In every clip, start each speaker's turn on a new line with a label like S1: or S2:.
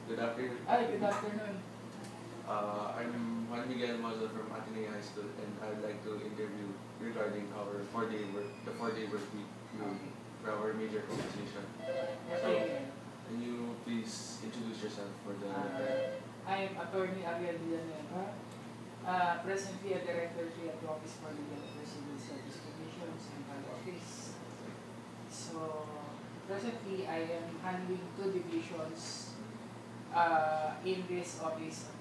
S1: Good afternoon.
S2: Hi, good afternoon.
S1: I'm Juan Miguel Mozo from Atty High School, and I'd like to interview regarding our the 4-day work week
S2: Okay.
S1: for our major conversation. So,
S2: Okay.
S1: can you please introduce yourself for the record?
S2: I am Atty. Ariel Villanueva, presently a director here at the Office for Legal Affairs Civil Service Commissions and Office. So, presently I am handling two divisions in this office,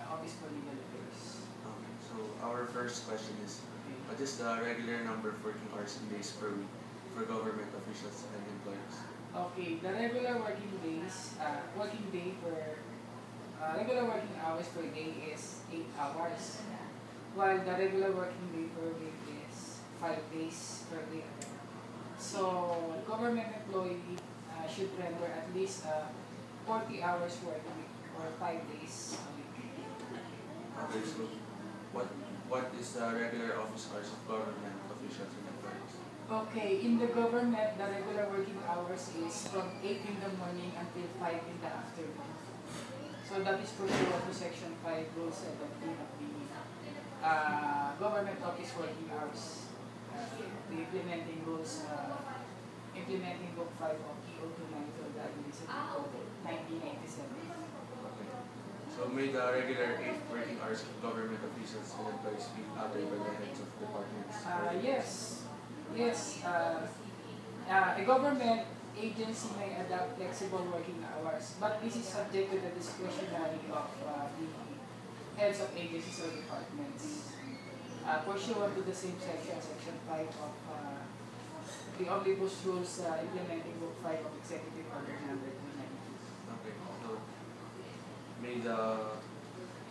S2: Office for Legal Affairs.
S1: Okay. So, our first question is,
S2: Okay.
S1: what is the regular number of working hours in days per week for government officials and employees?
S2: Okay, the regular working days, regular working hours per day is 8 hours, while the regular working day per week is 5 days per day. So, government employee should render at least 40 hours work week or 5 days a week.
S1: Okay. So, what is the regular office hours of government officials and employees?
S2: Okay, in the government, the regular working hours is from 8 in the morning until 5 in the afternoon. So that is pursuant to Section 5, Rule 17 of the Government Office Working Hours. The implementing rules, implementing Book 5 of EO 290 of the Administrative Code 1987.
S1: Okay. So, may the regular 8 working hours of government officials and employees be uttered by the heads of departments?
S2: Yes. A government agency may adopt flexible working hours, but this is subject to the discretionary of the heads of agencies or departments. Pursuant to the same section, Section 5 of the Omnibus Rules implementing Book 5 of Executive Order Number 292.
S1: Okay. So, may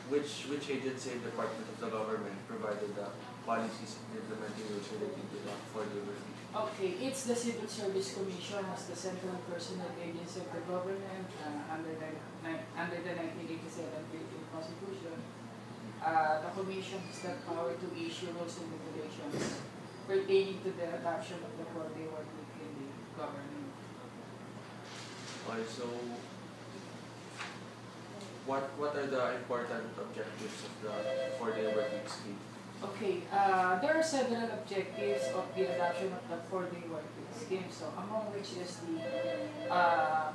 S1: which agency and department of the government provided the policies implementing rules relating to the 4-day work week?
S2: Okay, it's the Civil Service Commission as the central personnel agency of the government under the 1987 Philippine Constitution. The Commission has the power to issue rules and regulations pertaining to the adoption of the 4-day work week in the government.
S1: Okay. So, what are the important objectives of the 4-day work week scheme?
S2: Okay, there are several objectives of the adoption of the 4-day work week scheme. So, among which is the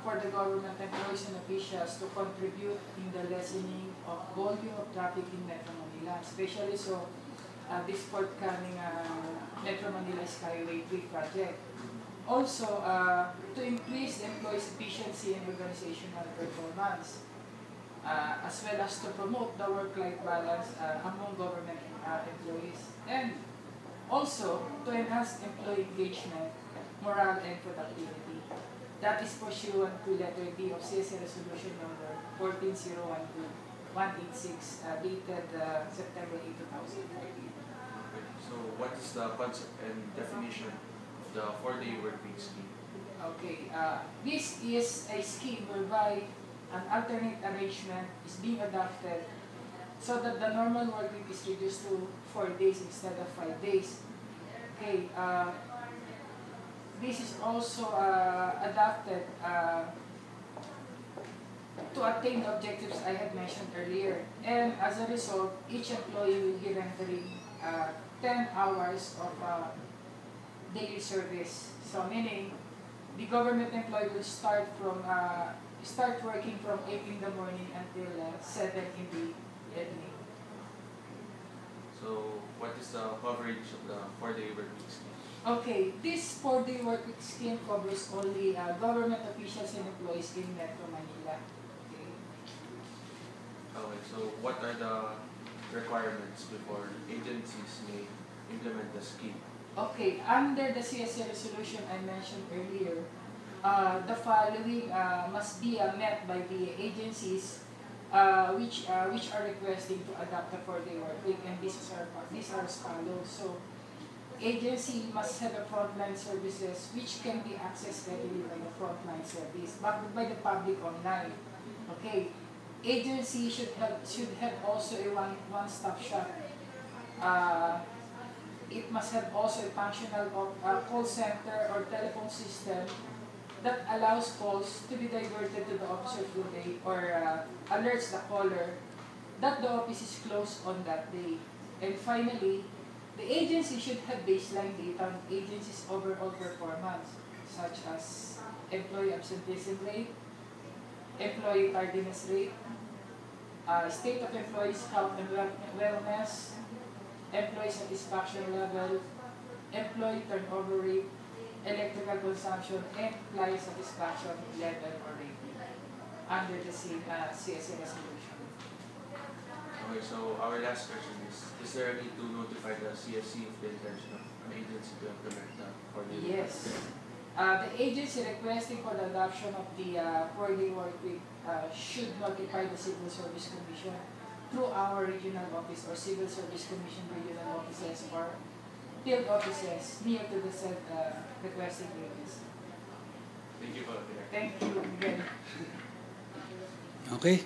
S2: for the government employees and officials to contribute in the lessening of volume of traffic in Metro Manila, especially this forthcoming Metro Manila Skyway 3 project. Also, to increase the employees' efficiency and organizational performance, as well as to promote the work-life balance among government employees, and also to enhance employee engagement, morale, and productivity. That is pursuant to letter D of CSA Resolution number 14012186 dated September 8, 2014.
S1: Okay. So, what is the concept and definition of the 4-day work week scheme?
S2: Okay, this is a scheme whereby an alternate arrangement is being adopted so that the normal work week is reduced to 4 days instead of 5 days. Okay, this is also adopted to attain the objectives I had mentioned earlier. And as a result, each employee will be rendering 10 hours of daily service. So meaning, the government employee will start working from 8 in the morning until 7 in the evening.
S1: So, what is the coverage of the 4-day work week scheme?
S2: Okay, this 4-day work week scheme covers only government officials and employees in Metro Manila. Okay.
S1: Okay. So, what are the requirements before agencies may implement the scheme?
S2: Okay, under the CSA resolution I mentioned earlier, the following must be met by the agencies which are requesting to adopt the 4-day work week, and these are as follows. So, agency must have a frontline services which can be accessed readily by the frontline service, but by the public online. Okay, agency should have also a one-stop shop. It must have also a functional call center or telephone system that allows calls to be diverted to the office of the day or alerts the caller that the office is closed on that day. And finally, the agency should have baseline data on agency's overall performance, such as employee absenteeism rate, employee tardiness rate, state of employees' health and wellness, employee satisfaction level, employee turnover rate, electrical consumption, and employee satisfaction level or rating under the same CSA resolution.
S1: Okay, so our last question is there a need to notify the CFC of the intention of an agency to implement the 4-day work week?
S2: Yes. The agency requesting for the adoption of the 4-day work week should notify the Civil Service Commission through our regional office or Civil Service Commission regional offices or field offices near to the said requesting agency.
S1: Thank you for that.
S2: Thank you. Again.
S3: Okay.